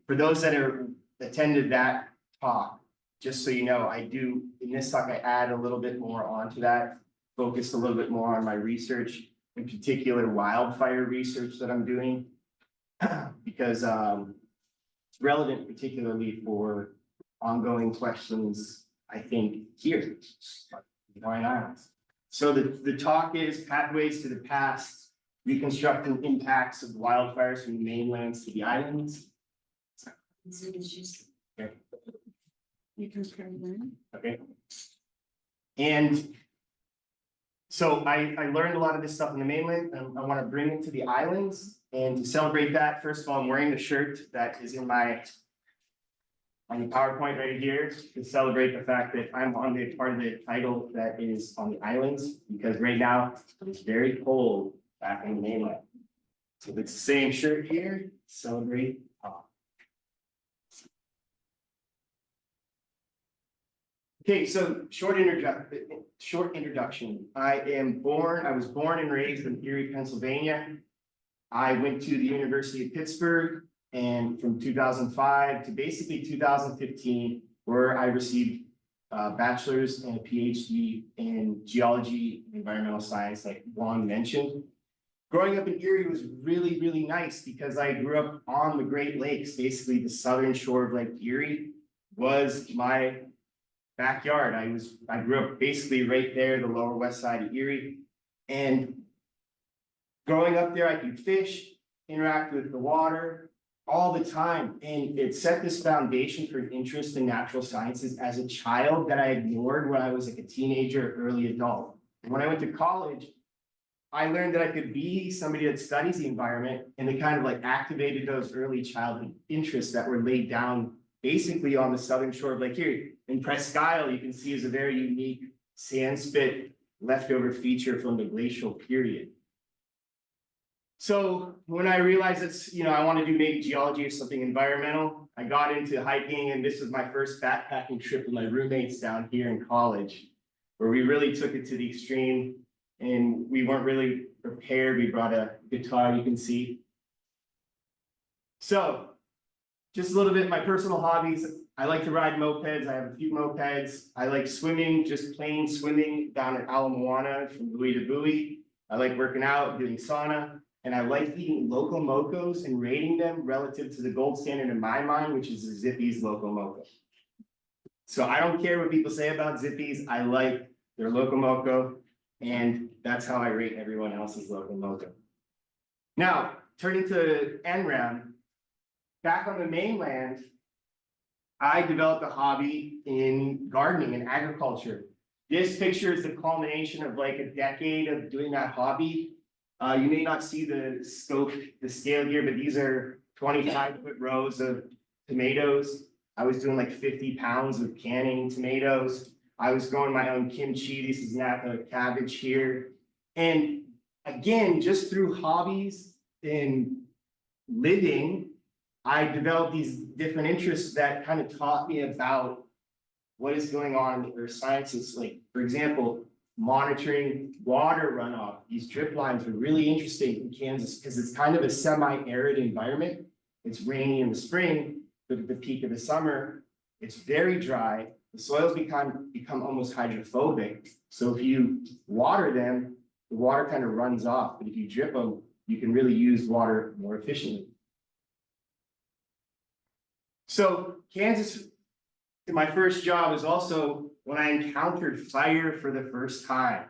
for those that are attended that talk, just so you know, I do, in this talk, I add a little bit more onto that, focus a little bit more on my research, in particular wildfire research that I'm doing. Because it's relevant particularly for ongoing questions, I think, here, Hawaiian Islands. So the talk is Pathways to the Past, Reconstructing Impacts of Wildfires from the Mainlands to the Islands. Okay. You can carry that. Okay. And so I learned a lot of this stuff in the mainland, and I want to bring it to the islands. And to celebrate that, first of all, I'm wearing the shirt that is in on the PowerPoint right here to celebrate the fact that I'm on the part of the title that is on the islands, because right now it's very cold back in the mainland. So it's the same shirt here, celebrate. Okay, so short introduction. I was born and raised in Erie, Pennsylvania. I went to the University of Pittsburgh, and from 2005 to basically 2015, where I received a bachelor's and a PhD in geology and environmental science, like Juan mentioned. Growing up in Erie was really, really nice because I grew up on the Great Lakes. Basically, the southern shore of Lake Erie was my backyard. I grew up basically right there, the lower west side of Erie. And growing up there, I could fish, interact with the water all the time. And it set this foundation for an interest in natural sciences as a child that I ignored when I was like a teenager, early adult. And when I went to college, I learned that I could be somebody that studies the environment, and it kind of like activated those early childhood interests that were laid down basically on the southern shore of Lake Erie. In Presque Isle, you can see is a very unique sand spit leftover feature from the glacial period. So when I realized that, I want to do maybe geology or something environmental, I got into hiking, and this was my first backpacking trip with my roommates down here in college, where we really took it to the extreme, and we weren't really prepared. We brought a guitar, you can see. So just a little bit, my personal hobbies. I like to ride mopeds. I have a few mopeds. I like swimming, just plain swimming down at Ala Moana from buoy to buoy. I like working out, doing sauna, and I like eating local mocos and rating them relative to the gold standard in my mind, which is the Zippy's local moco. So I don't care what people say about Zippy's. I like their local moco, and that's how I rate everyone else's local moco. Now, turning to NREM, back on the mainland, I developed a hobby in gardening and agriculture. This picture is the culmination of like a decade of doing that hobby. You may not see the scope, the scale here, but these are 25-foot rows of tomatoes. I was doing like 50 pounds of canning tomatoes. I was growing my own kimchi. This is Napa cabbage here. And again, just through hobbies and living, I developed these different interests that kind of taught me about what is going on in the earth sciences. Like, for example, monitoring water runoff. These drip lines were really interesting in Kansas because it's kind of a semi-arid environment. It's rainy in the spring, but at the peak of the summer, it's very dry. The soils become almost hydrophobic. So if you water them, the water kind of runs off. But if you drip them, you can really use water more efficiently. So Kansas, my first job was also when I encountered fire for the first time.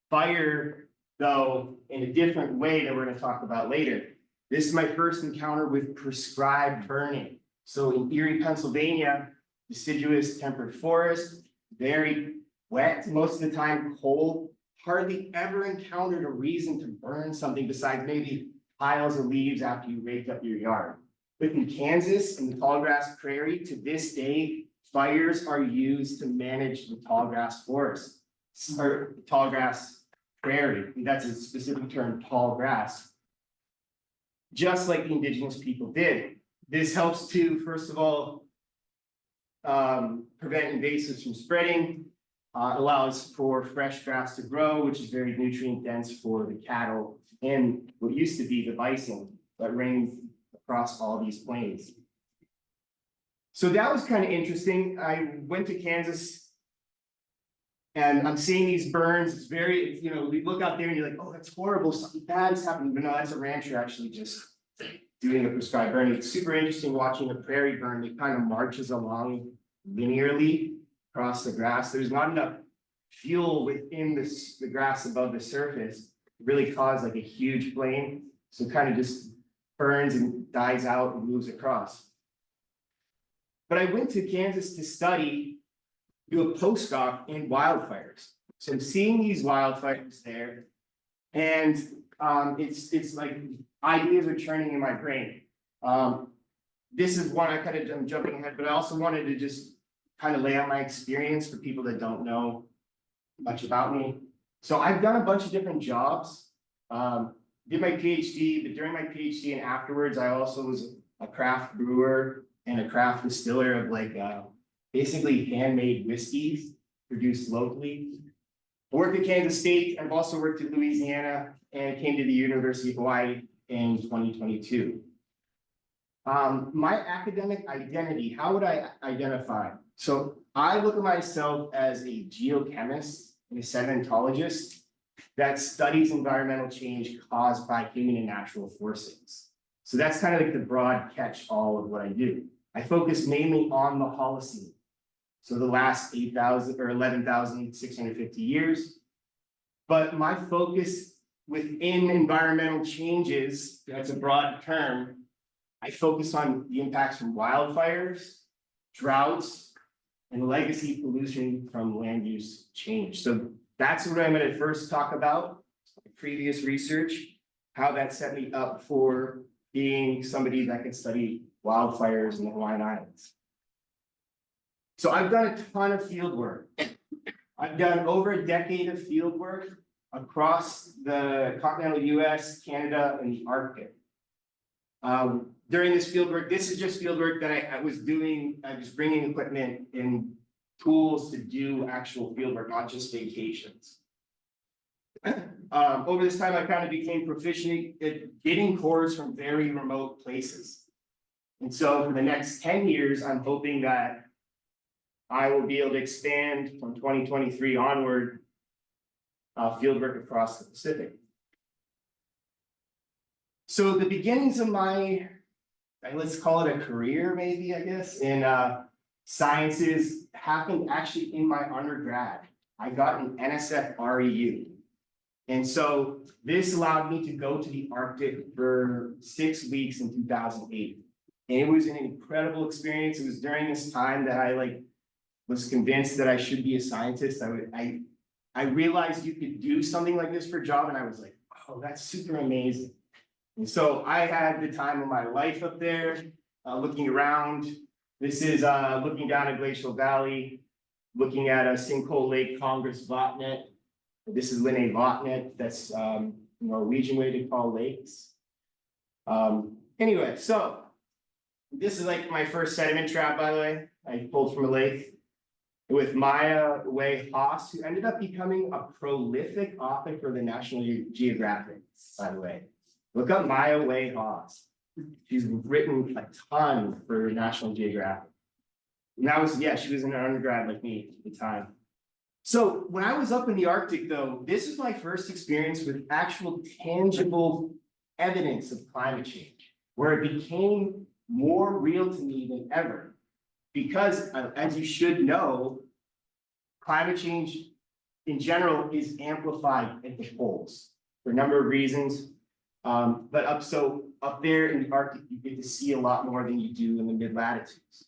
Fire, though, in a different way that we're going to talk about later. This is my first encounter with prescribed burning. So in Erie, Pennsylvania, deciduous temperate forest, very wet, most of the time cold, hardly ever encountered a reason to burn something besides maybe piles of leaves after you raked up your yard. But in Kansas, in the tallgrass prairie, to this day, fires are used to manage the tallgrass forest, or tallgrass prairie. That's a specific term, tallgrass. Just like the indigenous people did. This helps to, first of all, prevent invasives from spreading, allows for fresh grass to grow, which is very nutrient dense for the cattle and what used to be the bison that reigns across all these plains. So that was kind of interesting. I went to Kansas. And I'm seeing these burns, it's very, we look out there and you're like, oh, that's horrible, something bad's happening, but no, that's a rancher actually just doing a prescribed burn. It's super interesting watching a prairie burn that kind of marches along linearly across the grass. There's not enough fuel within the grass above the surface to really cause like a huge flame. So it kind of just burns and dies out and moves across. But I went to Kansas to do a postdoc in wildfires. So I'm seeing these wildfires there, and it's like ideas are churning in my brain. This is one I'm jumping ahead, but I also wanted to just kind of lay out my experience for people that don't know much about me. So I've done a bunch of different jobs. Did my PhD, but during my PhD and afterwards, I also was a craft brewer and a craft distiller of like basically handmade whiskeys produced locally. I worked at Kansas State. I've also worked at Louisiana and came to the University of Hawaii in 2022. My academic identity, how would I identify? So I look at myself as a geochemist and a sedimentologist that studies environmental change caused by human and natural forces. So that's kind of like the broad catch-all of what I do. I focus mainly on the Holocene. So the last 8,000 or 11,650 years. But my focus within environmental changes, that's a broad term, I focus on the impacts from wildfires, droughts, and legacy pollution from land use change. So that's what I'm going to first talk about, previous research, how that set me up for being somebody that could study wildfires in the Hawaiian Islands. So I've done a ton of field work. I've done over a decade of field work across the continental US, Canada, and the Arctic. During this field work, this is just field work that I was doing. I was bringing equipment and tools to do actual field work, not just vacations. Over this time, I kind of became proficient at getting cores from very remote places. And so for the next 10 years, I'm hoping that I will be able to expand from 2023 onward fieldwork across the Pacific. So the beginnings of my, let's call it a career maybe, I guess, in sciences happened actually in my undergrad. I got an NSF REU. And so this allowed me to go to the Arctic for 6 weeks in 2008. And it was an incredible experience. It was during this time that I was convinced that I should be a scientist. I realized you could do something like this for a job, and I was like, oh, that's super amazing. And so I had the time of my life up there, looking around. This is looking down a glacial valley, looking at a sinkhole lake, Congress Vatnet. This is Linné Vatnet. That's Norwegian way to call lakes. Anyway, so this is like my first sediment trap, by the way. I pulled from a lake with Maya Way Haas, who ended up becoming a prolific author for the National Geographic, by the way. Look up Maya Way Haas. She's written a ton for National Geographic. And that was, she was an undergrad like me at the time. So when I was up in the Arctic, though, this is my first experience with actual tangible evidence of climate change, where it became more real to me than ever. Because, as you should know, climate change in general is amplified at the poles for a number of reasons. But up there in the Arctic, you get to see a lot more than you do in the mid-latitudes.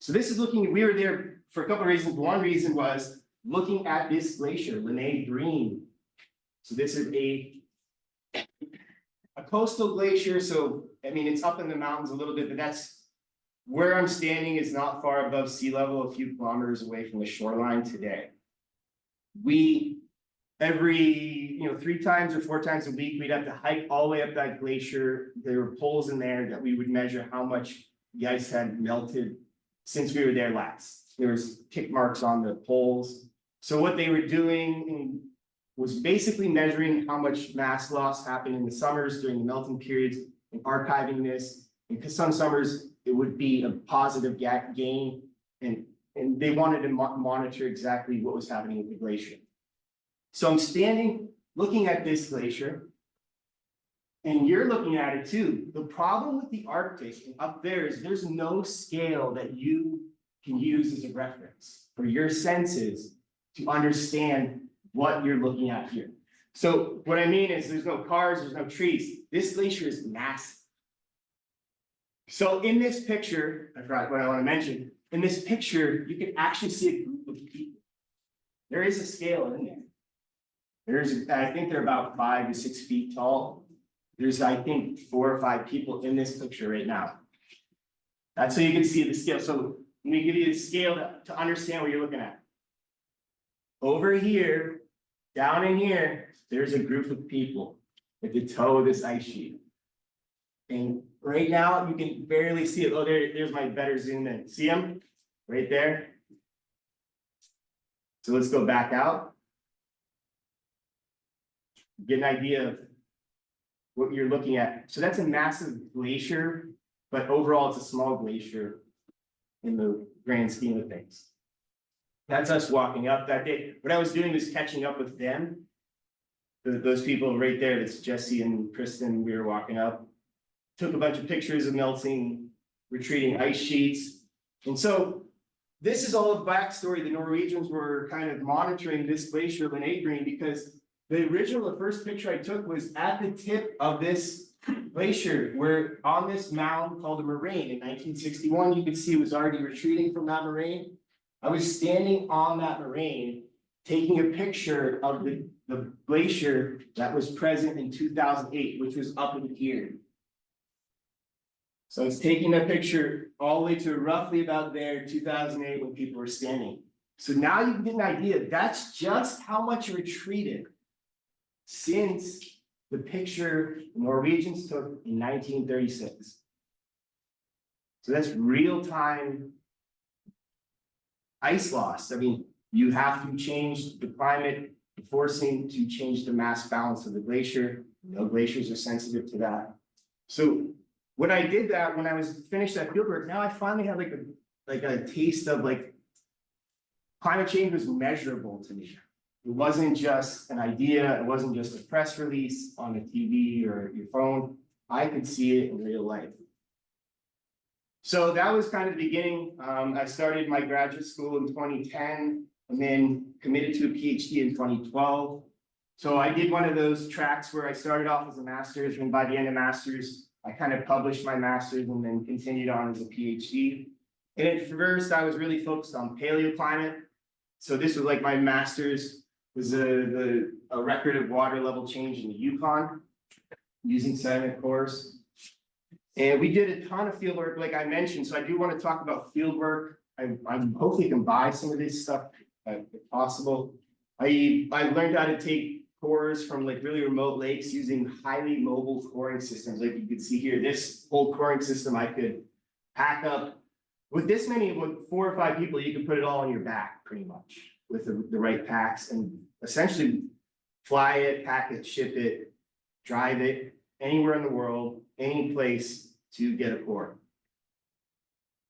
So this is we were there for a couple of reasons. One reason was looking at this glacier, Linné Green. So this is a coastal glacier. So, I mean, it's up in the mountains a little bit, but that's where I'm standing is not far above sea level, a few kilometers away from the shoreline today. Every 3 times or 4 times a week, we'd have to hike all the way up that glacier. There were poles in there that we would measure how much the ice had melted since we were there last. There was tick marks on the poles. So what they were doing was basically measuring how much mass loss happened in the summers during the melting periods and archiving this. And because some summers it would be a positive gain, and they wanted to monitor exactly what was happening with the glacier. So I'm standing, looking at this glacier, and you're looking at it too. The problem with the Arctic up there is there's no scale that you can use as a reference for your senses to understand what you're looking at here. So what I mean is there's no cars, there's no trees. This glacier is massive. So in this picture, I forgot what I want to mention. In this picture, you can actually see a group of people. There is a scale in there. I think they're about 5 to 6 feet tall. There's, I think, 4 or 5 people in this picture right now. That's so you can see the scale. So let me give you the scale to understand what you're looking at. Over here, down in here, there's a group of people at the toe of this ice sheet. And right now, you can barely see it. Oh, there's my better zoom in. See them? Right there. So let's go back out. Get an idea of what you're looking at. So that's a massive glacier, but overall it's a small glacier in the grand scheme of things. That's us walking up that day. What I was doing was catching up with them. Those people right there, that's Jesse and Kristen, we were walking up. Took a bunch of pictures of melting, retreating ice sheets. And so this is all the backstory. The Norwegians were kind of monitoring this glacier Green because the first picture I took was at the tip of this glacier. We're on this mound called a moraine. In 1961, you could see it was already retreating from that moraine. I was standing on that moraine, taking a picture of the glacier that was present in 2008, which was up in here. So it's taking a picture all the way to roughly about there, 2008, when people were standing. So now you can get an idea. That's just how much retreated since the picture the Norwegians took in 1936. So that's real-time ice loss. I mean, you have to change the climate, forcing to change the mass balance of the glacier. No glaciers are sensitive to that. So when I did that, when I was finished that fieldwork, now I finally have like a taste of like climate change was measurable to me. It wasn't just an idea. It wasn't just a press release on a TV or your phone. I could see it in real life. So that was kind of the beginning. I started my graduate school in 2010 and then committed to a PhD in 2012. So I did one of those tracks where I started off as a master's, and by the end of master's, I kind of published my master's and then continued on as a PhD. And at first, I was really focused on paleoclimate. So this was like my master's was a record of water level change in the Yukon using sediment cores. And we did a ton of field work, like I mentioned. So I do want to talk about field work. I hopefully can buy some of this stuff if possible. I learned how to take cores from like really remote lakes using highly mobile coring systems. Like you can see here, this whole coring system I could pack up. With this many, with 4 or 5 people, you can put it all on your back pretty much with the right packs and essentially fly it, pack it, ship it, drive it anywhere in the world, any place to get a core.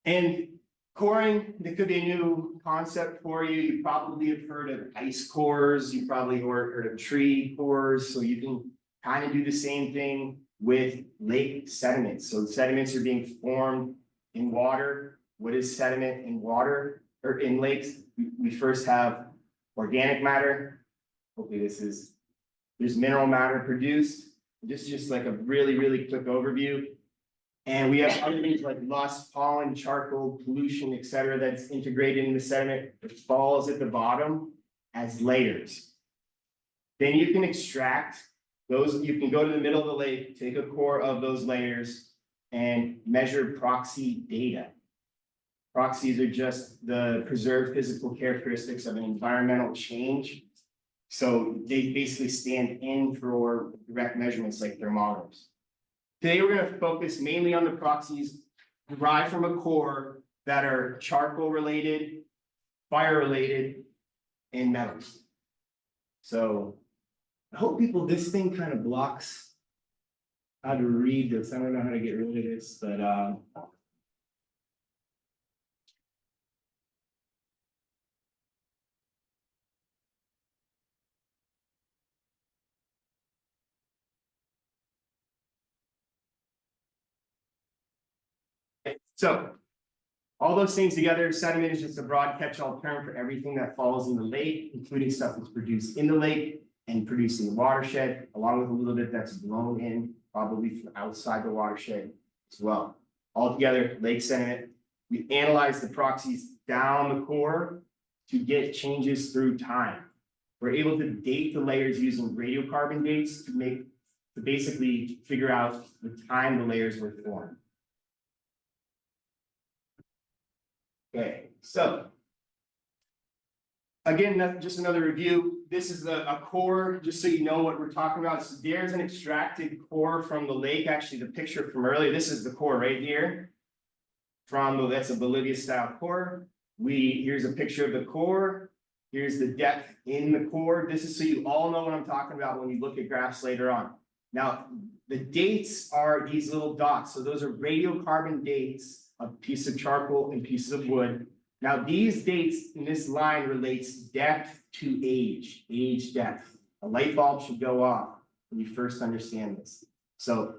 And coring, that could be a new concept for you. You probably have heard of ice cores. You probably heard of tree cores. So you can kind of do the same thing with lake sediments. So the sediments are being formed in water. What is sediment in water or in lakes? We first have organic matter. Hopefully there's mineral matter produced. This is just like a really, really quick overview. And we have other things like lost pollen, charcoal, pollution, et cetera, that's integrated in the sediment. It falls at the bottom as layers. Then you can extract those. You can go to the middle of the lake, take a core of those layers and measure proxy data. Proxies are just the preserved physical characteristics of an environmental change. So they basically stand in for direct measurements like thermometers. Today, we're going to focus mainly on the proxies derived from a core that are charcoal related, fire related, and metals. So I hope people, this thing kind of blocks how to read this. I don't know how to get rid of this, but So all those things together, sediment is just a broad catch-all term for everything that falls in the lake, including stuff that's produced in the lake and produced in the watershed, along with a little bit that's blown in, probably from outside the watershed as well. Altogether, lake sediment. We analyze the proxies down the core to get changes through time. We're able to date the layers using radiocarbon dates to basically figure out the time the layers were formed. Okay, so again, that's just another review. This is a core, just so you know what we're talking about. So there's an extracted core from the lake. Actually, the picture from earlier, this is the core right here. That's a Bolivia style core. Here's a picture of the core. Here's the depth in the core. This is so you all know what I'm talking about when you look at graphs later on. Now, the dates are these little dots. So those are radiocarbon dates of pieces of charcoal and pieces of wood. Now, these dates in this line relates depth to age, depth. A light bulb should go off when you first understand this. So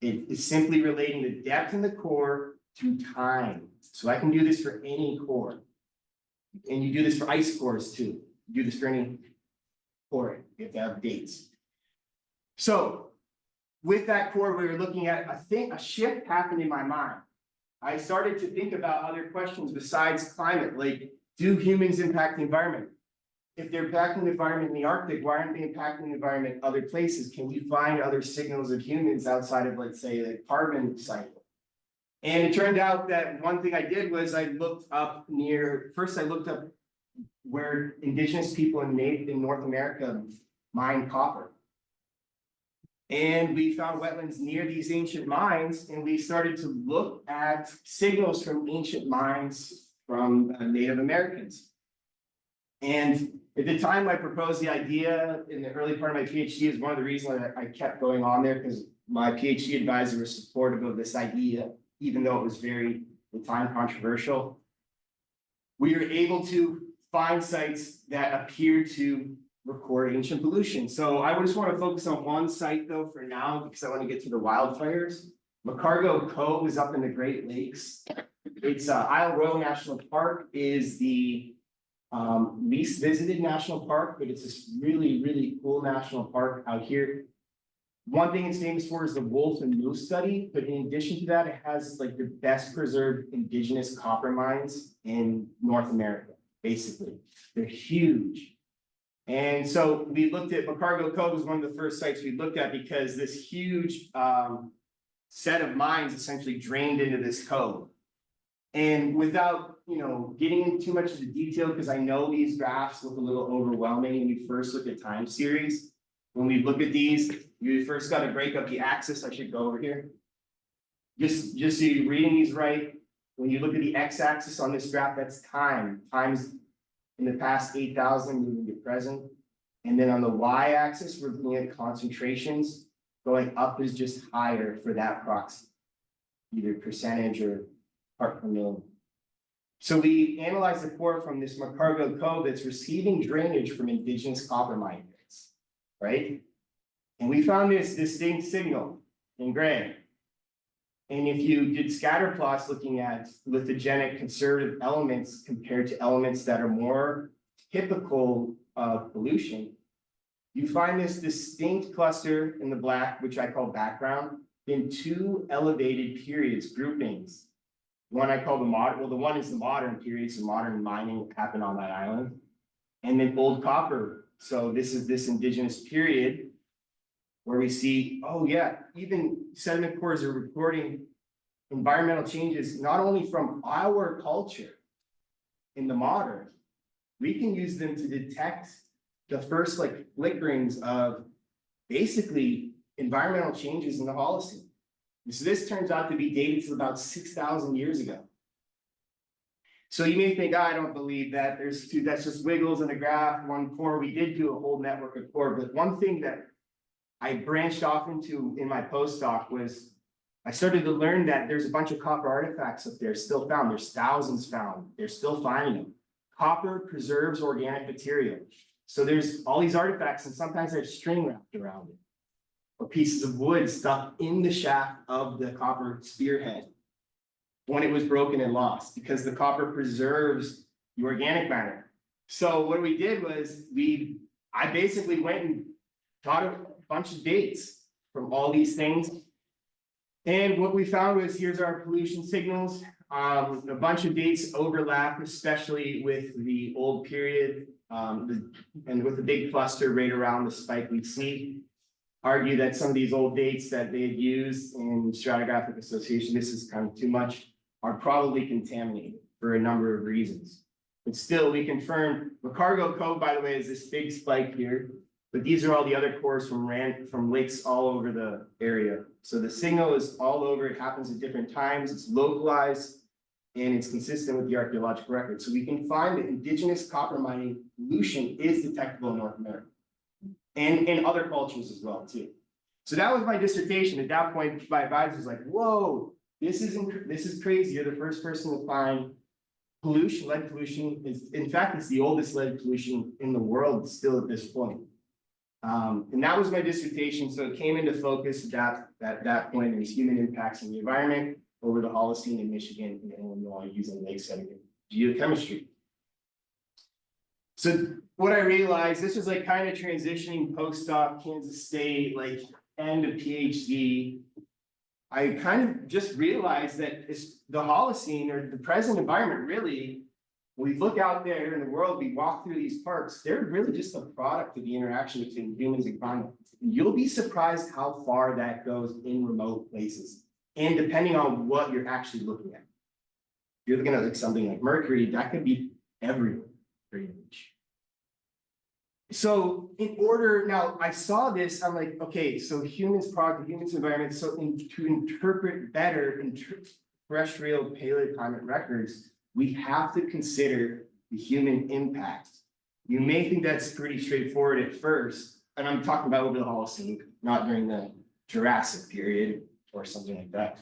it is simply relating the depth in the core to time. So I can do this for any core. And you do this for ice cores too. You do this for any core. You have to have dates. So with that core, we were looking at, I think a shift happened in my mind. I started to think about other questions besides climate, like, do humans impact the environment? If they're impacting the environment in the Arctic, why aren't they impacting the environment other places? Can we find other signals of humans outside of, let's say, the carbon cycle? And it turned out that one thing I did was I looked up where indigenous people in North America mine copper. And we found wetlands near these ancient mines, and we started to look at signals from ancient mines from Native Americans. And at the time I proposed the idea in the early part of my PhD is one of the reasons I kept going on there, because my PhD advisor was supportive of this idea, even though it was very, at the time, controversial. We were able to find sites that appear to record ancient pollution. So I just want to focus on one site though for now, because I want to get to the wildfires. McCargo Cove is up in the Great Lakes. It's Isle Royale National Park is the least visited national park, but it's this really, really cool national park out here. One thing it's famous for is the wolf and moose study, but in addition to that, it has like the best preserved indigenous copper mines in North America, basically. They're huge. And so we looked at McCargo Cove was one of the first sites we looked at because this huge set of mines essentially drained into this cove. And without, getting into too much of the detail, because I know these graphs look a little overwhelming when you first look at time series. When we look at these, you first got to break up the axis. I should go over here. Just so you're reading these right. When you look at the x-axis on this graph, that's time. Time's in the past 8,000 moving to present. And then on the y-axis, we're looking at concentrations. Going up is just higher for that proxy, either percentage or part per million. So we analyzed the core from this McCargo Cove that's receiving drainage from indigenous copper mine pits, right? And we found this distinct signal in gray. And if you did scatter plots looking at lithogenic conservative elements compared to elements that are more typical of pollution, you find this distinct cluster in the black, which I call background, in two elevated periods, groupings. One I call the modern, well, the one is the modern period, so modern mining happened on that island. And then old copper. So this is this indigenous period where we see, oh yeah, even sediment cores are recording environmental changes, not only from our culture in the modern, we can use them to detect the first flickerings of basically environmental changes in the Holocene. So this turns out to be dated to about 6,000 years ago. So you may think, I don't believe that. That's just wiggles in a graph, one core. We did do a whole network of core, but one thing that I branched off into in my postdoc was I started to learn that there's a bunch of copper artifacts up there still found. There's thousands found. They're still finding them. Copper preserves organic material. So there's all these artifacts, and sometimes there's string wrapped around it, or pieces of wood stuck in the shaft of the copper spearhead. when it was broken and lost, because the copper preserves the organic matter. So what we did was I basically went and got a bunch of dates from all these things. And what we found was, here's our pollution signals. A bunch of dates overlap, especially with the old period, and with the big cluster right around the spike we see. Argue that some of these old dates that they had used in stratigraphic association, this is kind of too much, are probably contaminated for a number of reasons. But still, we confirmed the cargo code, by the way, is this big spike here. But these are all the other cores from lakes all over the area. So the signal is all over, it happens at different times, it's localized, and it's consistent with the archaeological record. So we can find that indigenous copper mining pollution is detectable in North America. And in other cultures as well, too. So that was my dissertation. At that point, my advisor was like, whoa, this is crazy. You're the first person to find pollution, lead pollution. In fact, it's the oldest lead pollution in the world still at this point. And that was my dissertation. So it came into focus at that point. It was human impacts on the environment over the Holocene in Michigan and Illinois using lake sediment geochemistry. So what I realized, this was like kind of transitioning postdoc, Kansas State, like end of PhD. I kind of just realized that it's the Holocene, or the present environment, really, when we look out there in the world, we walk through these parks, they're really just a product of the interaction between humans and climate. You'll be surprised how far that goes in remote places. And depending on what you're actually looking at. If you're looking at like something like mercury, that could be everywhere, pretty much. So in order, now I saw this, I'm like, okay, so humans product, the humans environment, so to interpret better terrestrial paleoclimate records, we have to consider the human impact. You may think that's pretty straightforward at first, and I'm talking about over the Holocene, not during the Jurassic period or something like that.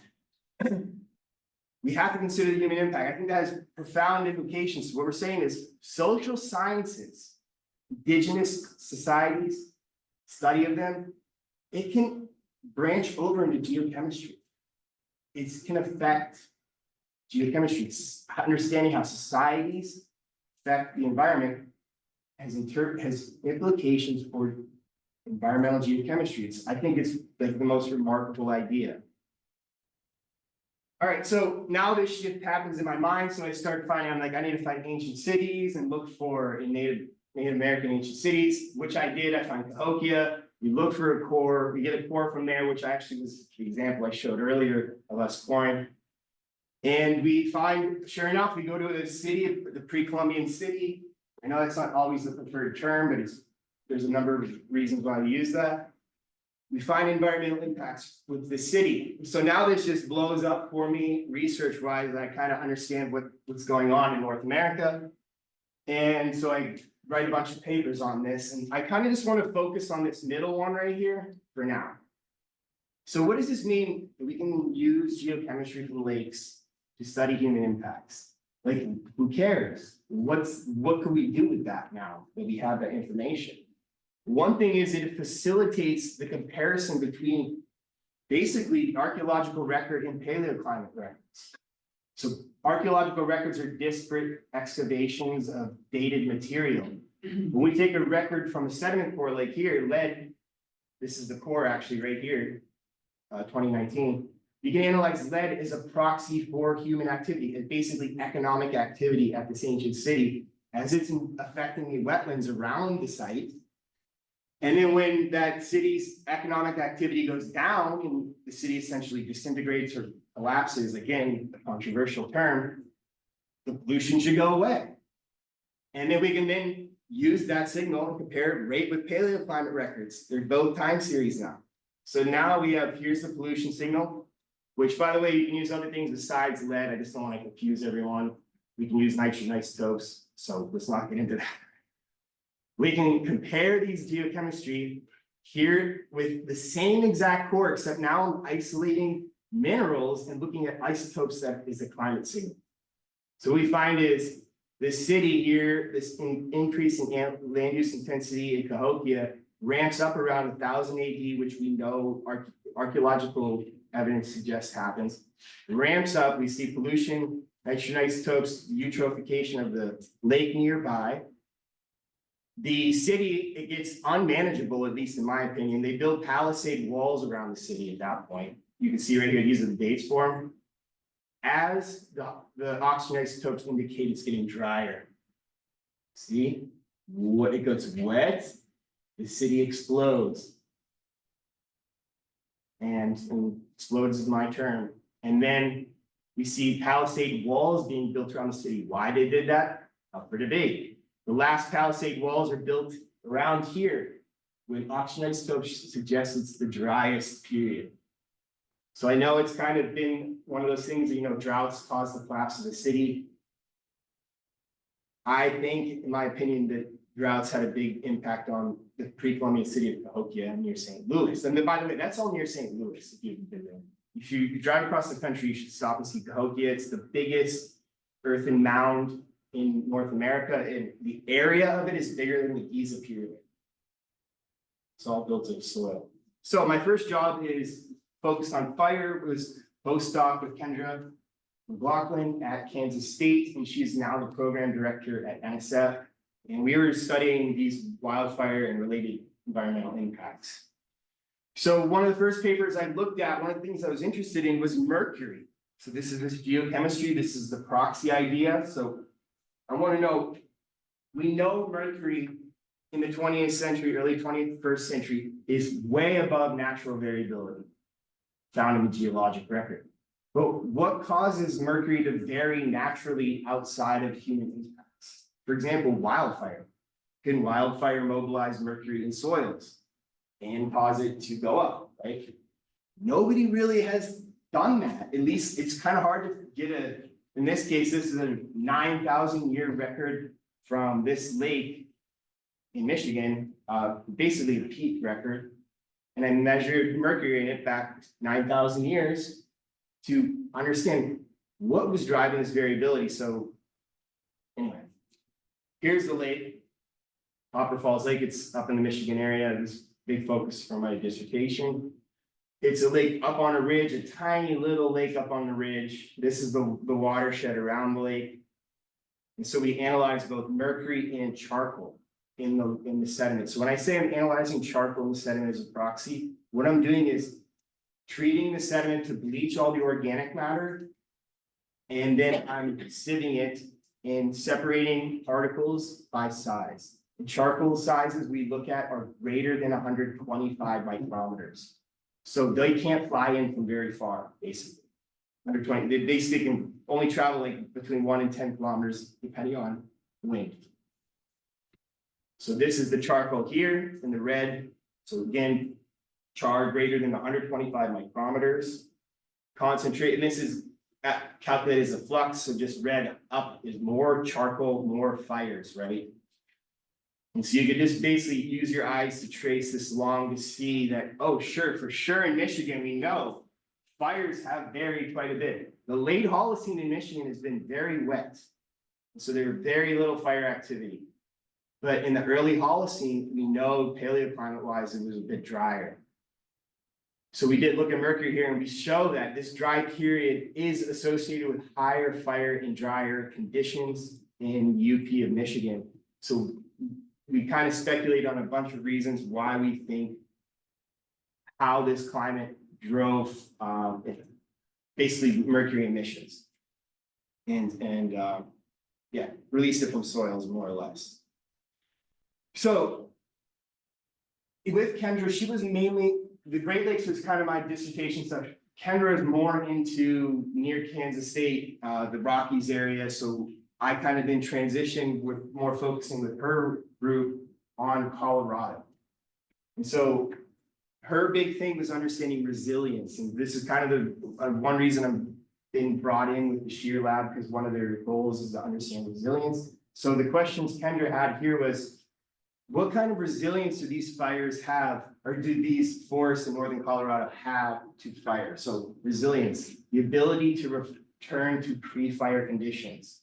We have to consider the human impact. I think that has profound implications. What we're saying is social sciences, indigenous societies, study of them, it can branch over into geochemistry. It can affect geochemistry, understanding how societies affect the environment has implications for environmental geochemistry. I think it's like the most remarkable idea. All right, so now this shift happens in my mind. So I start finding, I'm like, I need to find ancient cities and look for in Native American ancient cities, which I did. I found Cahokia. We look for a core. We get a core from there, which actually was the example I showed earlier of us scoring. And we find, sure enough, we go to a city, the pre-Columbian city. I know that's not always the preferred term, but there's a number of reasons why we use that. We find environmental impacts with the city. So now this just blows up for me research-wise. I kind of understand what's going on in North America. And so I write a bunch of papers on this. And I kind of just want to focus on this middle one right here for now. So what does this mean that we can use geochemistry from lakes to study human impacts? Like, who cares? What can we do with that now that we have that information? One thing is it facilitates the comparison between basically the archaeological record and paleoclimate records. So archaeological records are disparate excavations of dated material. When we take a record from a sediment core like here, lead, this is the core actually right here, 2019. You can analyze lead as a proxy for human activity, and basically economic activity at this ancient city as it's affecting the wetlands around the site. And then when that city's economic activity goes down and the city essentially disintegrates or collapses, again, a controversial term, the pollution should go away. And then we can then use that signal and compare it right with paleoclimate records. They're both time series now. So now we have, here's the pollution signal, which by the way, you can use other things besides lead. I just don't want to confuse everyone. We can use nitrogen isotopes, so let's not get into that. We can compare these geochemistry here with the same exact core, except now I'm isolating minerals and looking at isotopes that is the climate signal. So what we find is this city here, this increase in land use intensity in Cahokia ramps up around 1000 AD, which we know archaeological evidence suggests happens. It ramps up, we see pollution, nitrogen isotopes, eutrophication of the lake nearby. The city, it gets unmanageable, at least in my opinion. They build palisade walls around the city at that point. You can see right here, these are the dates for them. As the oxygen isotopes indicate, it's getting drier. See, what it gets wet, the city explodes. And explodes is my term. And then we see palisade walls being built around the city. Why they did that? Up for debate. The last palisade walls are built around here when oxygen isotopes suggest it's the driest period. So I know it's kind of been one of those things that, droughts cause the collapse of the city. I think, in my opinion, that droughts had a big impact on the pre-Columbian city of Cahokia near St. Louis. And then, by the way, that's all near St. Louis, if you've been there. If you drive across the country, you should stop and see Cahokia. It's the biggest earthen mound in North America, and the area of it is bigger than the Giza pyramid. It's all built of soil. So my first job is focused on fire. It was postdoc with Kendra McLaughlin at Kansas State, and she's now the program director at NSF. And we were studying these wildfire and related environmental impacts. So one of the first papers I looked at, one of the things I was interested in was mercury. So this is geochemistry. This is the proxy idea. So I want to know, we know mercury in the 20th century, early 21st century is way above natural variability found in the geologic record. But what causes mercury to vary naturally outside of human impacts? For example, wildfire. Can wildfire mobilize mercury in soils and cause it to go up, right? Nobody really has done that. At least it's kind of hard to get in this case, this is a 9,000 year record from this lake in Michigan, basically the peak record. And I measured mercury in it back 9,000 years to understand what was driving this variability. So anyway, here's the lake, Copper Falls Lake. It's up in the Michigan area. This big focus for my dissertation. It's a lake up on a ridge, a tiny little lake up on the ridge. This is the watershed around the lake. And so we analyze both mercury and charcoal in the sediment. So when I say I'm analyzing charcoal in the sediment as a proxy, what I'm doing is treating the sediment to bleach all the organic matter. And then I'm sieving it and separating particles by size. The charcoal sizes we look at are greater than 125 micrometers. So they can't fly in from very far, basically. 120, they can only travel like between 1 and 10 kilometers, depending on wind. So this is the charcoal here in the red. So again, char greater than 125 micrometers. Concentrate, and this is calculated as a flux, so just red up is more charcoal, more fires, right? And so you could just basically use your eyes to trace this along to see that, oh, sure, for sure in Michigan, we know fires have varied quite a bit. The late Holocene in Michigan has been very wet. So there's very little fire activity. But in the early Holocene, we know paleoclimate-wise, it was a bit drier. So we did look at mercury here, and we show that this dry period is associated with higher fire and drier conditions in UP of Michigan. So we kind of speculate on a bunch of reasons why we think how this climate drove basically mercury emissions and released it from soils more or less. So with Kendra, she was mainly, the Great Lakes was kind of my dissertation stuff. Kendra is more into near Kansas State, the Rockies area. So I kind of in transition with more focusing with her group on Colorado. And so her big thing was understanding resilience. And this is kind of the one reason I'm been brought in with the Shear Lab, because one of their goals is to understand resilience. So the questions Kendra had here was, what kind of resilience do these fires have, or do these forests in northern Colorado have to fire? So resilience, the ability to return to pre-fire conditions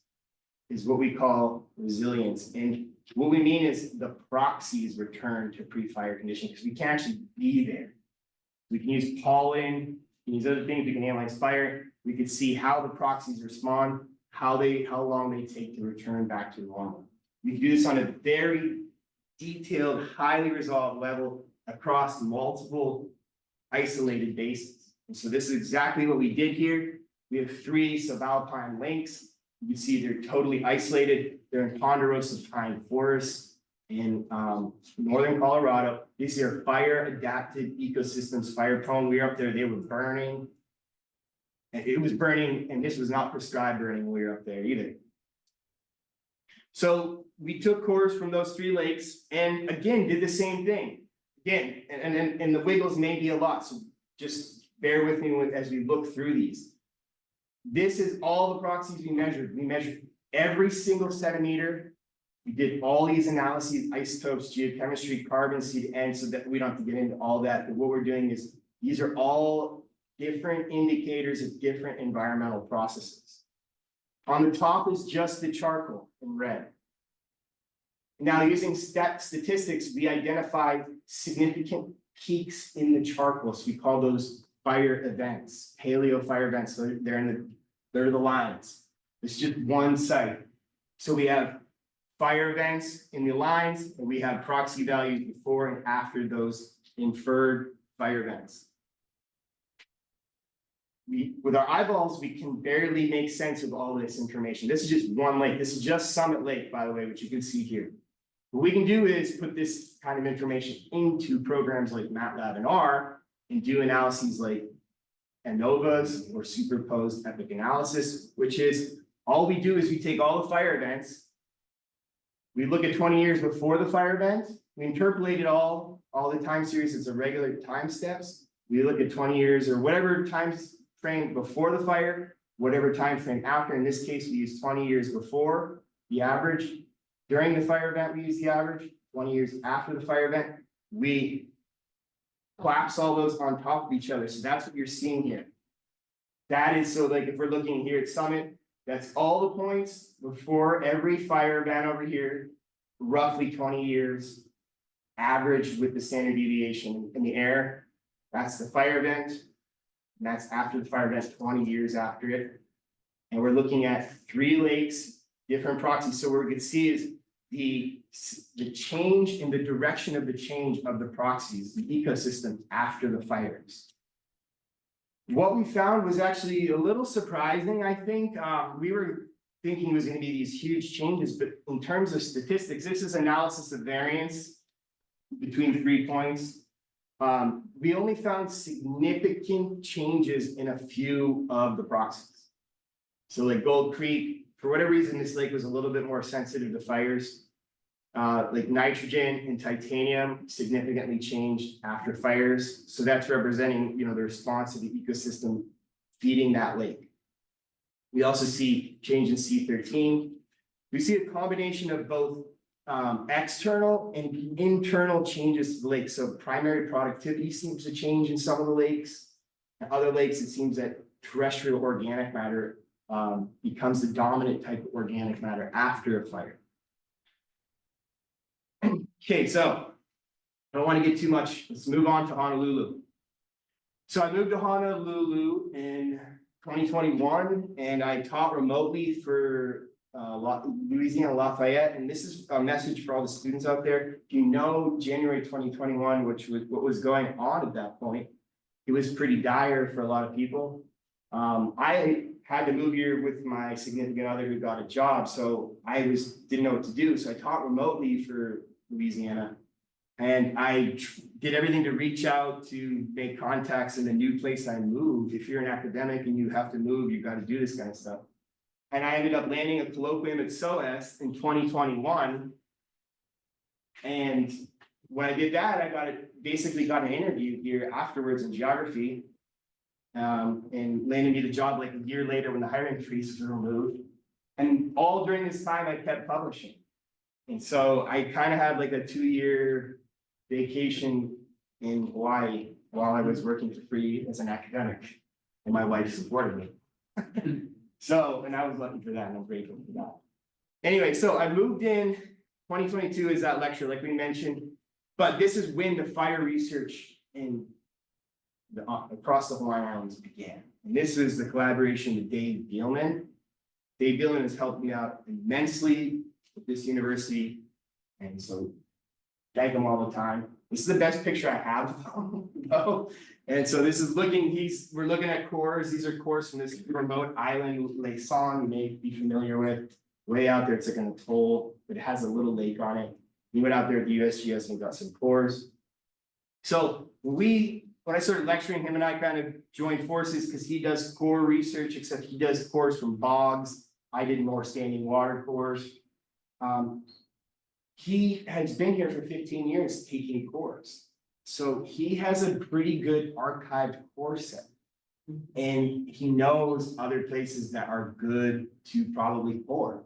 is what we call resilience. And what we mean is the proxies return to pre-fire conditions, because we can't actually be there. We can use pollen, and these other things, we can analyze fire, we could see how the proxies respond, how long they take to return back to normal. We can do this on a very detailed, highly resolved level across multiple isolated basins. And so this is exactly what we did here. We have 3 subalpine lakes. You can see they're totally isolated. They're in ponderosa pine forests in northern Colorado. These are fire adapted ecosystems, fire prone. We were up there, they were burning. And it was burning, and this was not prescribed burning when we were up there either. So we took cores from those 3 lakes and again, did the same thing. Again, and the wiggles may be a lot, so just bear with me as we look through these. This is all the proxies we measured. We measured every single centimeter. We did all these analyses, isotopes, geochemistry, carbon, C/N, so that we don't have to get into all that. But what we're doing is, these are all different indicators of different environmental processes. On the top is just the charcoal in red. Now, using statistics, we identified significant peaks in the charcoal. So we call those fire events, paleo fire events. So they're the lines. It's just one site. So we have fire events in the lines, and we have proxy values before and after those inferred fire events. With our eyeballs, we can barely make sense of all this information. This is just one lake. This is just Summit Lake, by the way, which you can see here. What we can do is put this kind of information into programs like MATLAB and R and do analyses like ANOVAs or superposed epic analysis, which is all we do is we take all the fire events. We look at 20 years before the fire event. We interpolate it all the time series as irregular time steps. We look at 20 years or whatever time frame before the fire, whatever time frame after. In this case, we use 20 years before the average. During the fire event, we use the average. 20 years after the fire event, we collapse all those on top of each other. So that's what you're seeing here. That is, so like if we're looking here at Summit, that's all the points before every fire event over here, roughly 20 years, average with the standard deviation in the air. That's the fire event. And that's after the fire event, 20 years after it. And we're looking at 3 lakes, different proxies. So what we can see is the change in the direction of the change of the proxies, the ecosystem after the fires. What we found was actually a little surprising, I think. We were thinking it was going to be these huge changes, but in terms of statistics, this is analysis of variance between 3 points. We only found significant changes in a few of the proxies. So like Gold Creek, for whatever reason, this lake was a little bit more sensitive to fires. Like nitrogen and titanium significantly changed after fires. So that's representing, the response of the ecosystem feeding that lake. We also see change in C13. We see a combination of both external and internal changes to the lake. So primary productivity seems to change in some of the lakes. In other lakes, it seems that terrestrial organic matter becomes the dominant type of organic matter after a fire. Okay, so I don't want to get too much. Let's move on to Honolulu. So I moved to Honolulu in 2021, and I taught remotely for Louisiana Lafayette. And this is a message for all the students out there. If you know January 2021, which was what was going on at that point, it was pretty dire for a lot of people. I had to move here with my significant other who got a job, so I didn't know what to do. So I taught remotely for Louisiana, and I did everything to reach out to make contacts in the new place I moved. If you're an academic and you have to move, you've got to do this kind of stuff. And I ended up landing a colloquium at SOAS in 2021. And when I did that, I basically got an interview here afterwards in geography, and landed me the job like a year later when the hiring freeze was removed. And all during this time, I kept publishing. And so I kind of had like a 2-year vacation in Hawaii while I was working for free as an academic, and my wife supported me. So, and I was lucky for that, and I'm grateful for that. Anyway, so I moved in 2022 is that lecture, like we mentioned, but this is when the fire research in across the Hawaiian Islands began. And this is the collaboration with Dave Beelman. Dave Beelman has helped me out immensely with this university. And so thank him all the time. This is the best picture I have though. And so this is we're looking at cores. These are cores from this remote island, Lake Song, you may be familiar with. Way out there, it's like an atoll, but it has a little lake on it. We went out there at the USGS and got some cores. So when I started lecturing, him and I kind of joined forces because he does core research, except he does cores from bogs. I did more standing water cores. He has been here for 15 years taking cores. So he has a pretty good archived core set. And he knows other places that are good to probably core.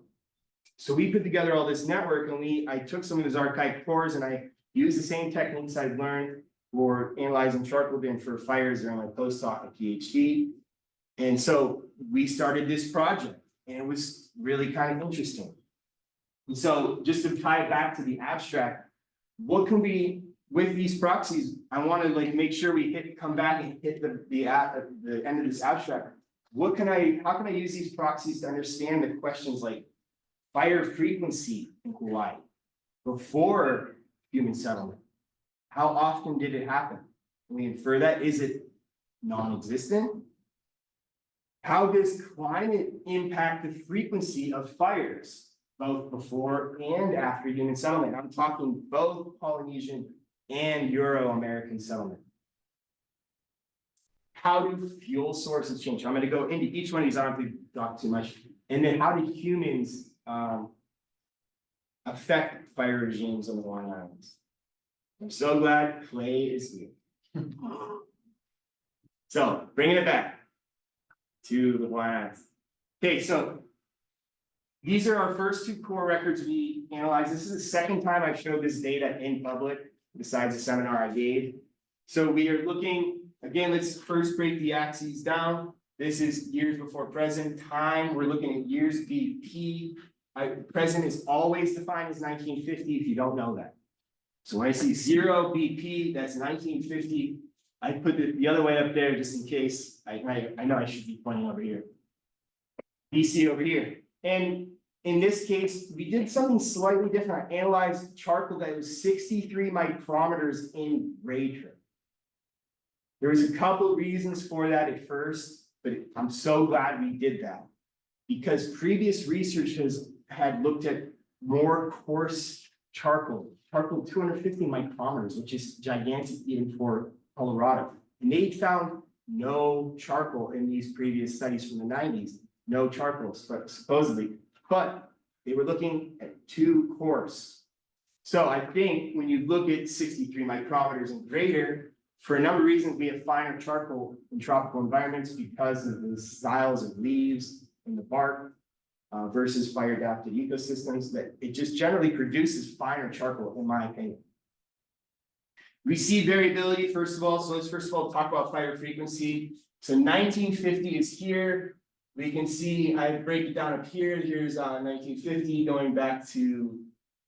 So we put together all this network and I took some of his archived cores and I used the same techniques I've learned for analyzing charcoal bin for fires during my postdoc and PhD. And so we started this project and it was really kind of interesting. And so just to tie it back to the abstract, what can we, with these proxies, I want to make sure we come back and hit the end of this abstract. How can I use these proxies to understand the questions like fire frequency in Hawaii before human settlement? How often did it happen? Can we infer that? Is it non-existent? How does climate impact the frequency of fires, both before and after human settlement? I'm talking both Polynesian and Euro-American settlement. How do fuel sources change? I'm going to go into each one of these. I don't have to talk too much. And then how do humans affect fire regimes on the Hawaiian Islands? I'm so glad Clay is here. So bringing it back to the Hawaiian Islands. Okay, so these are our first two core records we analyzed. This is the second time I've showed this data in public, besides the seminar I gave. So we are looking, again, let's first break the axes down. This is years before present time. We're looking at years BP. Present is always defined as 1950 if you don't know that. So when I see 0 BP, that's 1950. I put the other way up there just in case. I know I should be pointing over here. BC over here. And in this case, we did something slightly different. I analyzed charcoal that was 63 micrometers in grade. There was a couple reasons for that at first, but I'm so glad we did that because previous research had looked at more coarse charcoal 250 micrometers, which is gigantic even for Colorado. And they found no charcoal in these previous studies from the 90s, no charcoal supposedly, but they were looking at too coarse. So I think when you look at 63 micrometers and greater, for a number of reasons, we have finer charcoal in tropical environments because of the styles of leaves and the bark versus fire adapted ecosystems, that it just generally produces finer charcoal, in my opinion. We see variability, first of all. So let's first of all talk about fire frequency. So 1950 is here. We can see, I break it down up here. Here's 1950 going back to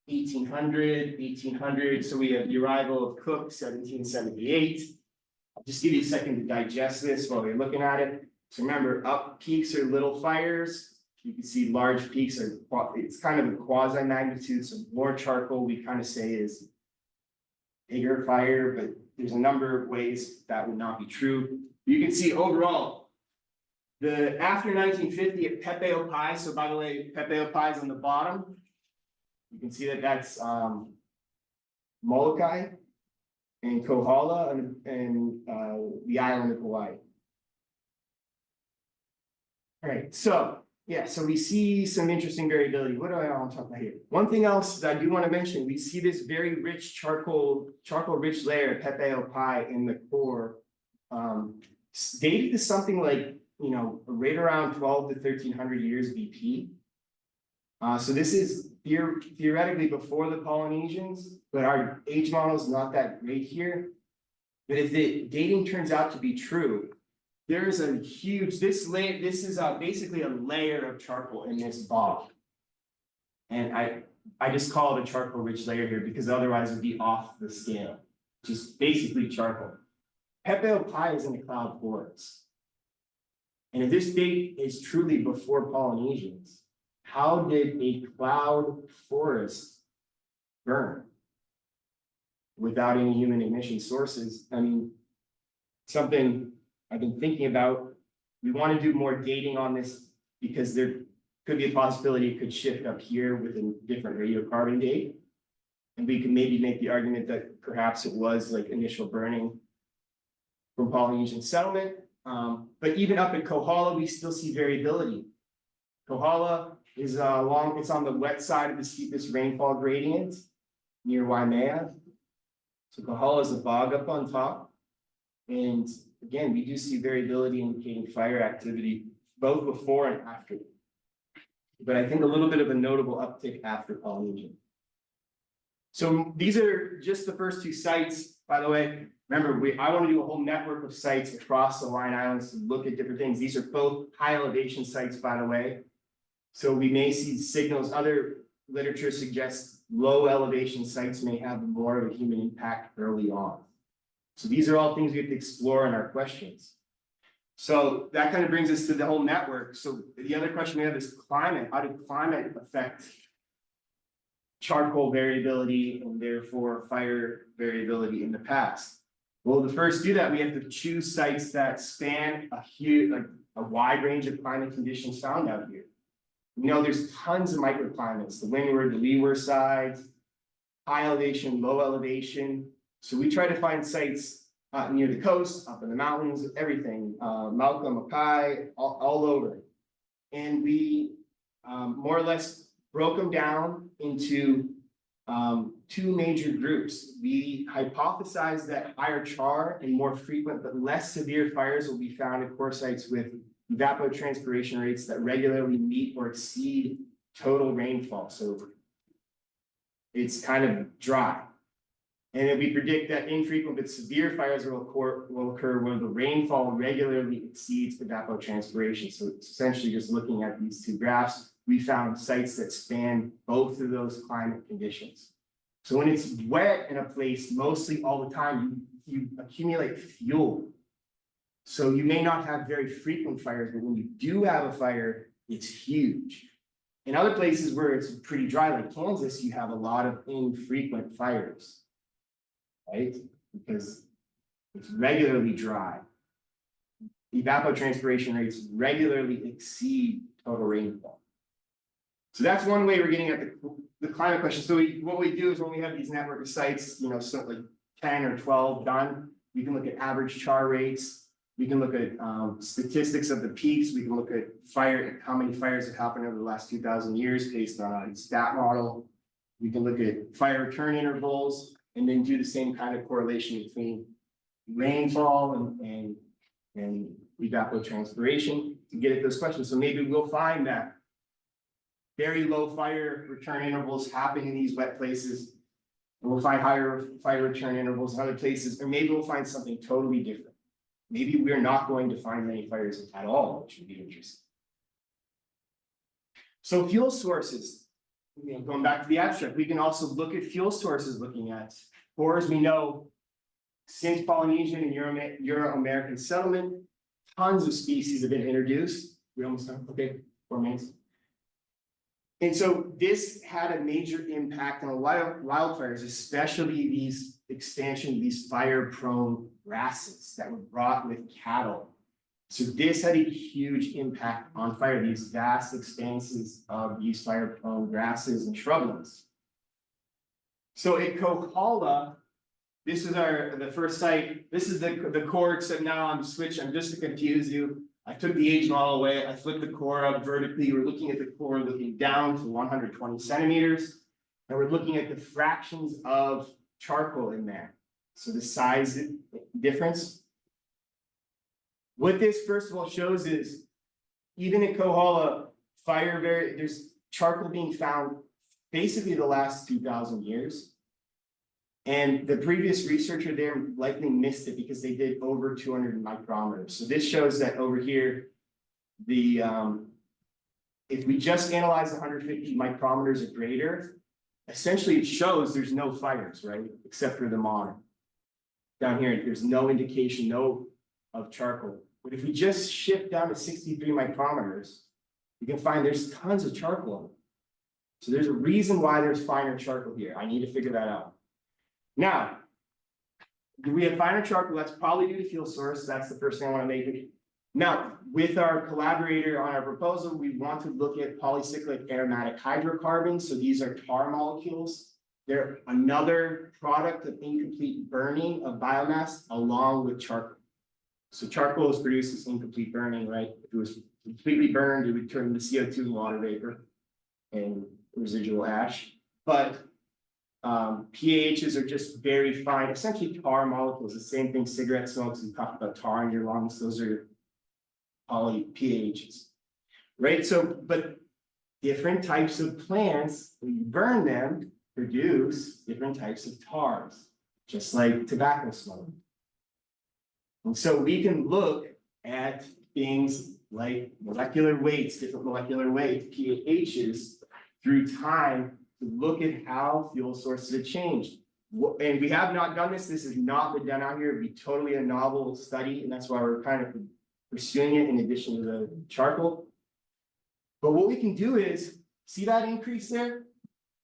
1800. So we have the arrival of Cook, 1778. I'll just give you a second to digest this while we're looking at it. So remember, up peaks are little fires. You can see large peaks are, it's kind of a quasi magnitude. So more charcoal we kind of say is bigger fire, but there's a number of ways that would not be true. You can see overall, after 1950 at Pepe Opai, so by the way, Pepe Opai is on the bottom. You can see that that's Molokai and Kohala and the island of Hawaii. All right, so yeah, so we see some interesting variability. What do I want to talk about here? One thing else that I do want to mention, we see this very rich charcoal rich layer, Pepe Opai, in the core, dated to something like, right around 12 to 1300 years BP. So this is theoretically before the Polynesians, but our age model is not that great here. But if the dating turns out to be true, there is a huge, this is basically a layer of charcoal in this bog. And I just call it a charcoal rich layer here because otherwise it would be off the scale, just basically charcoal. Pi is in the cloud forest. And if this date is truly before Polynesians, how did a cloud forest burn without any human ignition sources? I mean, something I've been thinking about. We want to do more dating on this because there could be a possibility it could shift up here with a different radiocarbon date. And we can maybe make the argument that perhaps it was like initial burning from Polynesian settlement. But even up at Kohala, we still see variability. Kohala is it's on the wet side of the steepest rainfall gradient near Waimea. So Kohala is a bog up on top. And again, we do see variability indicating fire activity both before and after. But I think a little bit of a notable uptick after Polynesian. So these are just the first two sites, by the way. Remember, I want to do a whole network of sites across the Line Islands to look at different things. These are both high elevation sites, by the way. So we may see signals. Other literature suggests low elevation sites may have more of a human impact early on. So these are all things we have to explore in our questions. So that kind of brings us to the whole network. So the other question we have is climate. How did climate affect charcoal variability and therefore fire variability in the past? Well, to first do that, we have to choose sites that span a wide range of climate conditions found out here. You know, there's tons of microclimates, the windward, the leeward sides, high elevation, low elevation. So we try to find sites near the coast, up in the mountains, everything, Malcolm, Mackay, all over. And we more or less broke them down into two major groups. We hypothesized that higher char and more frequent but less severe fires will be found at core sites with evapotranspiration rates that regularly meet or exceed total rainfall. So it's kind of dry. And then we predict that infrequent but severe fires will occur when the rainfall regularly exceeds evapotranspiration. So it's essentially just looking at these two graphs, we found sites that span both of those climate conditions. So when it's wet in a place, mostly all the time, you accumulate fuel. So you may not have very frequent fires, but when you do have a fire, it's huge. In other places where it's pretty dry, like Kansas, you have a lot of infrequent fires, right? Because it's regularly dry. Evapotranspiration rates regularly exceed total rainfall. So that's one way we're getting at the climate question. So what we do is when we have these network of sites, you know, so like 10 or 12 done, we can look at average char rates. We can look at statistics of the peaks. We can look at how many fires have happened over the last 2,000 years based on a stat model. We can look at fire return intervals and then do the same kind of correlation between rainfall and evapotranspiration to get at those questions. So maybe we'll find that very low fire return intervals happen in these wet places. And we'll find higher fire return intervals in other places, or maybe we'll find something totally different. Maybe we're not going to find many fires at all, which would be interesting. So fuel sources, you know, going back to the abstract, we can also look at fuel sources looking at cores. We know since Polynesian and Euro-American settlement, tons of species have been introduced. We almost done, okay, 4 minutes. And so this had a major impact on wildfires, especially these fire-prone grasses that were brought with cattle. So this had a huge impact on fire, these vast expanses of these fire-prone grasses and shrublands. So at Kohala, this is the first site. This is the core, except now I'm switched. I'm just to confuse you. I took the age model away. I flipped the core up vertically. We're looking at the core, looking down to 120 centimeters. And we're looking at the fractions of charcoal in there. So the size difference. What this first of all shows is, even at Kohala, there's charcoal being found basically the last 2,000 years. And the previous researcher there likely missed it because they did over 200 micrometers. So this shows that over here, if we just analyze 150 micrometers or greater, essentially it shows there's no fires, right? Except for the modern. down here, there's no indication, of charcoal. But if we just shift down to 63 micrometers, you can find there's tons of charcoal. So there's a reason why there's finer charcoal here. I need to figure that out. Now, do we have finer charcoal? That's probably due to fuel source. That's the first thing I want to make. Now, with our collaborator on our proposal, we want to look at polycyclic aromatic hydrocarbons. So these are tar molecules. They're another product of incomplete burning of biomass along with charcoal. So charcoal is produced as incomplete burning, right? If it was completely burned, it would turn to CO2 and water vapor and residual ash. But PAHs are just very fine, essentially tar molecules, the same thing cigarette smokes, we talked about tar in your lungs, those are poly PAHs, right? So, but different types of plants, when you burn them, produce different types of tars, just like tobacco smoke. And so we can look at things like molecular weights, different molecular weights, PAHs, through time to look at how fuel sources have changed. And we have not done this. This has not been done out here. It'd be totally a novel study, and that's why we're kind of pursuing it in addition to the charcoal. But what we can do is, see that increase there?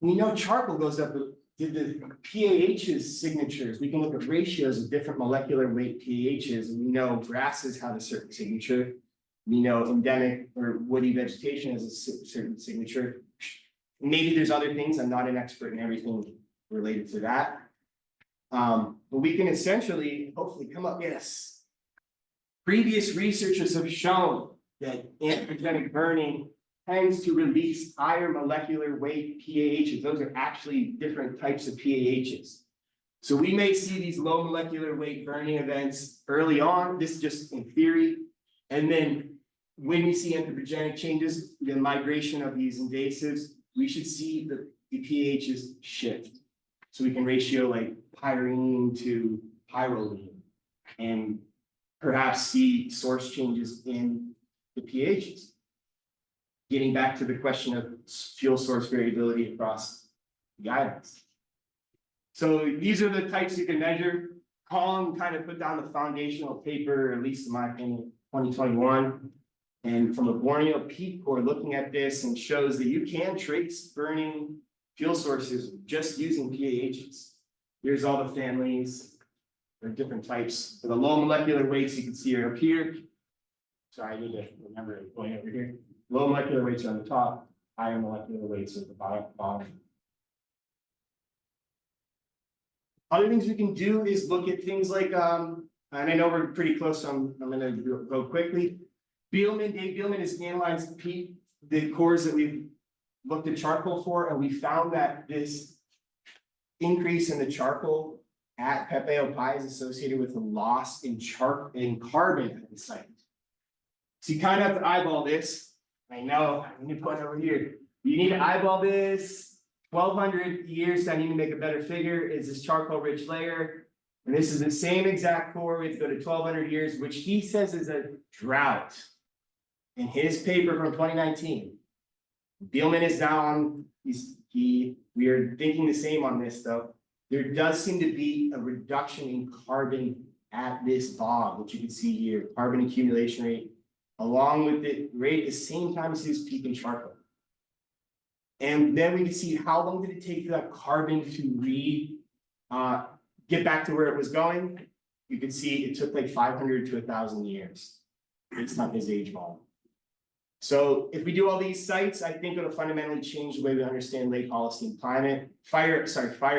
We know charcoal goes up, did the PAH's signatures. We can look at ratios of different molecular weight PAHs, and we know grasses have a certain signature. We know endemic or woody vegetation has a certain signature. Maybe there's other things. I'm not an expert in everything related to that. But we can essentially, hopefully come up, yes. Previous researchers have shown that anthropogenic burning tends to release higher molecular weight PAHs. Those are actually different types of PAHs. So we may see these low molecular weight burning events early on, this is just in theory. And then when we see anthropogenic changes, the migration of these invasives, we should see the PAHs shift. So we can ratio like pyrene to pyroline and perhaps see source changes in the PAHs. Getting back to the question of fuel source variability across the islands. So these are the types you can measure. Colin kind of put down the foundational paper, at least in my opinion, 2021. And from a Borneo peat core looking at this and shows that you can trace burning fuel sources just using PAHs. Here's all the families, there are different types. For the low molecular weights you can see are up here. Sorry, I need to remember it going over here. Low molecular weights are on the top, higher molecular weights are at the bottom. Other things we can do is look at things like, and I know we're pretty close, so I'm gonna go quickly. Dave Beelman has analyzed the cores that we've looked at charcoal for, and we found that this increase in the charcoal at Pepe Pai is associated with a loss in carbon at the site. So you kind of have to eyeball this. I know, I need to put it over here. You need to eyeball this. 1,200 years, I need to make a better figure, is this charcoal rich layer. And this is the same exact core, we have to go to 1,200 years, which he says is a drought. In his paper from 2019. Beelman is down, we are thinking the same on this though. There does seem to be a reduction in carbon at this bog, which you can see here, carbon accumulation rate, along with the rate at the same time as his peak in charcoal. And then we can see how long did it take for that carbon to get back to where it was going. You can see it took like 500 to 1,000 years. It's not his age model. So if we do all these sites, I think it'll fundamentally change the way we understand Lake Holocene climate, fire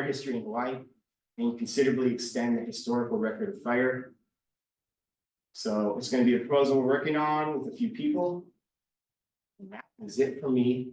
history in Hawaii, and considerably extend the historical record of fire. So it's going to be a proposal we're working on with a few people. And that is it for me.